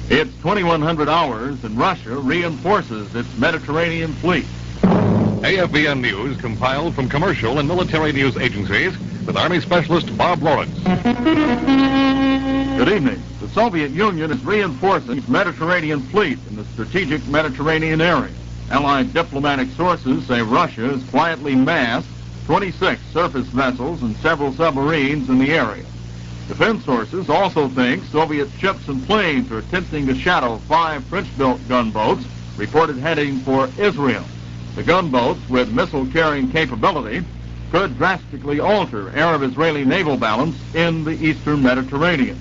It's 2100 hours, and Russia reinforces its Mediterranean fleet. AFVN News compiled from commercial and military news agencies with Army Specialist Bob Lawrence. Good evening. The Soviet Union is reinforcing its Mediterranean fleet in the strategic Mediterranean area. Allied diplomatic sources say Russia has quietly massed 26 surface vessels and several submarines in the area. Defense sources also think Soviet ships and planes are attempting to shadow 5 French-built gunboats reported heading for Israel. The gunboats, with missile-carrying capability, could drastically alter Arab-Israeli naval balance in the eastern Mediterranean.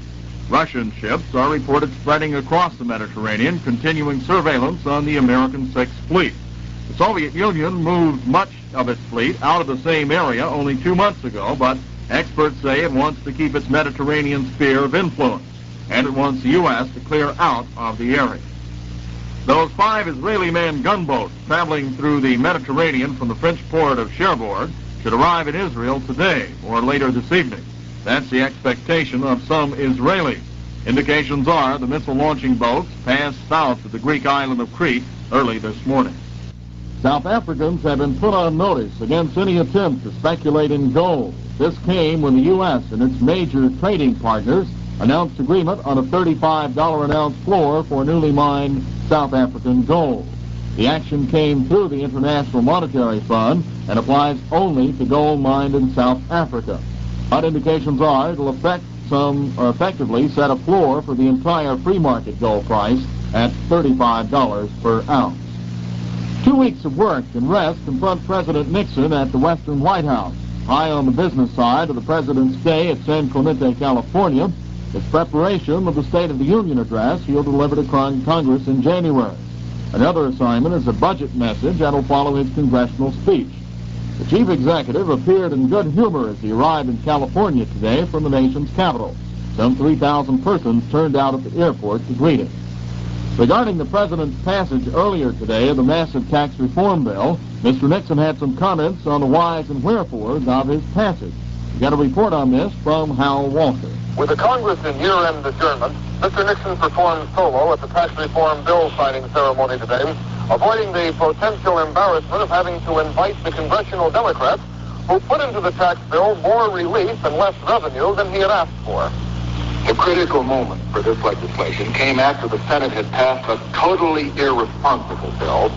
Russian ships are reported spreading across the Mediterranean, continuing surveillance on the American Sixth Fleet. The Soviet Union moved much of its fleet out of the same area only 2 months ago, but experts say it wants to keep its Mediterranean sphere of influence, and it wants the U.S. to clear out of the area. Those 5 Israeli-manned gunboats traveling through the Mediterranean from the French port of Cherbourg should arrive in Israel today or later this evening. That's the expectation of some Israelis. Indications are the missile-launching boats passed south of the Greek island of Crete early this morning. South Africans have been put on notice against any attempt to speculate in gold. This came when the U.S. and its major trading partners announced agreement on a $35 an ounce floor for newly mined South African gold. The action came through the International Monetary Fund and applies only to gold mined in South Africa. But indications are it'll effectively set a floor for the entire free market gold price at $35 per ounce. 2 weeks of work and rest confront President Nixon at the Western White House. High on the business side of the President's stay at San Clemente, California, is preparation of the State of the Union address he'll deliver to Congress in January. Another assignment is a budget message that'll follow his congressional speech. The chief executive appeared in good humor as he arrived in California today from the nation's capital. Some 3,000 persons turned out at the airport to greet him. Regarding the president's passage earlier today of the massive tax reform bill, Mr. Nixon had some comments on the whys and wherefores of his passage. We got a report on this from Hal Walker. With the Congress in year-end adjournment, Mr. Nixon performed solo at the tax reform bill signing ceremony today, avoiding the potential embarrassment of having to invite the congressional Democrats who put into the tax bill more relief and less revenue than he had asked for. The critical moment for this legislation came after the Senate had passed a totally irresponsible bill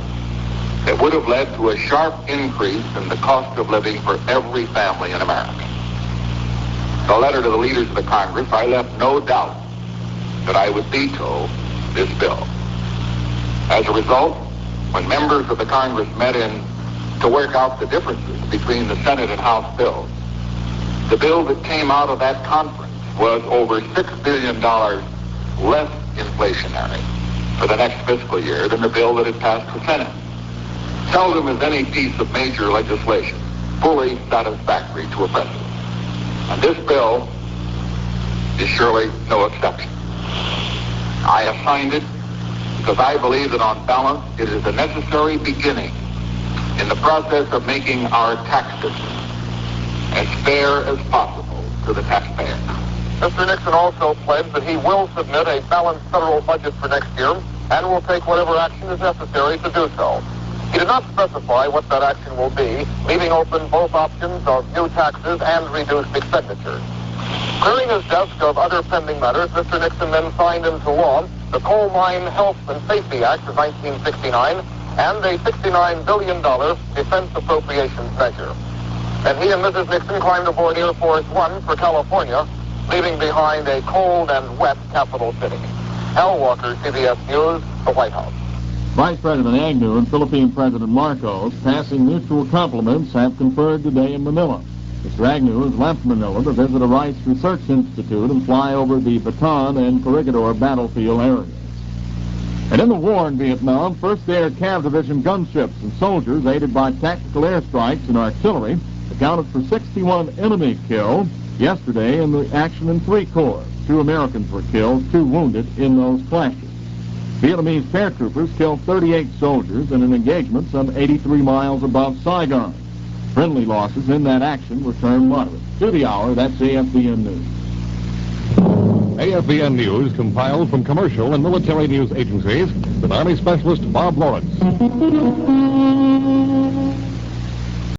that would have led to a sharp increase in the cost of living for every family in America. In a letter to the leaders of the Congress, I left no doubt that I would veto this bill. As a result, when members of the Congress met in to work out the differences between the Senate and House bills, the bill that came out of that conference was over $6 billion less inflationary for the next fiscal year than the bill that had passed the Senate. Seldom is any piece of major legislation fully satisfactory to a president. And this bill is surely no exception. I have signed it because I believe that on balance it is a necessary beginning in the process of making our tax system as fair as possible to the taxpayer. Mr. Nixon also pledged that he will submit a balanced federal budget for next year and will take whatever action is necessary to do so. He did not specify what that action will be, leaving open both options of new taxes and reduced expenditures. Clearing his desk of other pending matters, Mr. Nixon then signed into law the Coal Mine Health and Safety Act of 1969 and a $69 billion defense appropriations measure. And he and Mrs. Nixon climbed aboard Air Force One for California, leaving behind a cold and wet capital city. Hal Walker, CBS News, the White House. Vice President Agnew and Philippine President Marcos, passing mutual compliments, have conferred today in Manila. Mr. Agnew has left Manila to visit a Rice Research Institute and fly over the Bataan and Corregidor battlefield areas. And in the war in Vietnam, 1st Air Cav Division gunships and soldiers, aided by tactical airstrikes and artillery, accounted for 61 enemy killed yesterday in the action in 3 corps. 2 Americans were killed, 2 wounded in those clashes. Vietnamese paratroopers killed 38 soldiers in an engagement some 83 miles above Saigon. Friendly losses in that action were termed moderate. To the hour, that's AFVN News. AFVN News compiled from commercial and military news agencies with Army Specialist Bob Lawrence.